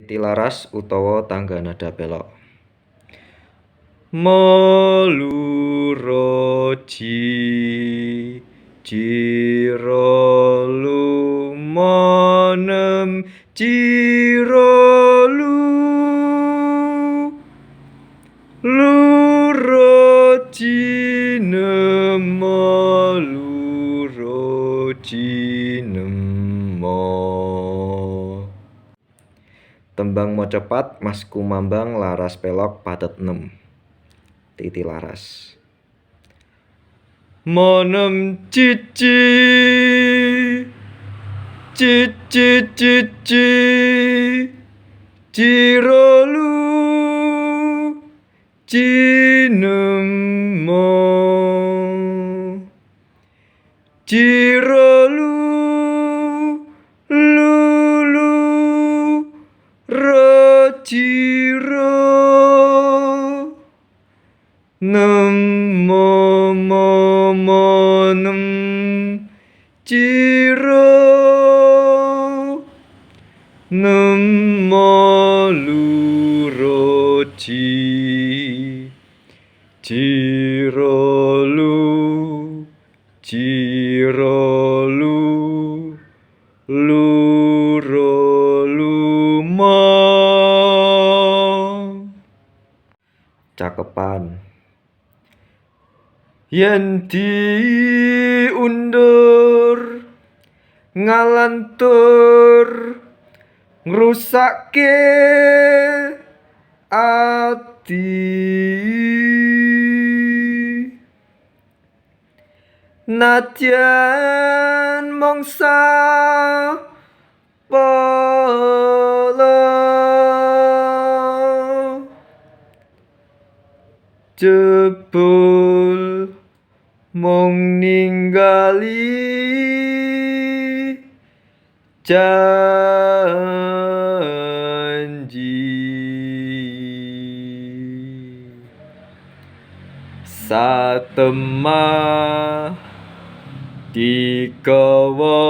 Tilaras utawa tangga nada belok. Moluro jirolu monem jirolu luro jinemo luro jinemo. Tembang mocepat Mas Kumambang laras pelok patet 6. Titi laras. Monem cici jirolu jinemo jirolu lulu rojiro nemo monem jiro nemo luro jirolu jirolu luro lumo. Cakepan. Yen diundur ngalantur ngrusakke ati nadyan mangsa pala jebul mung ningali janji satemah digawa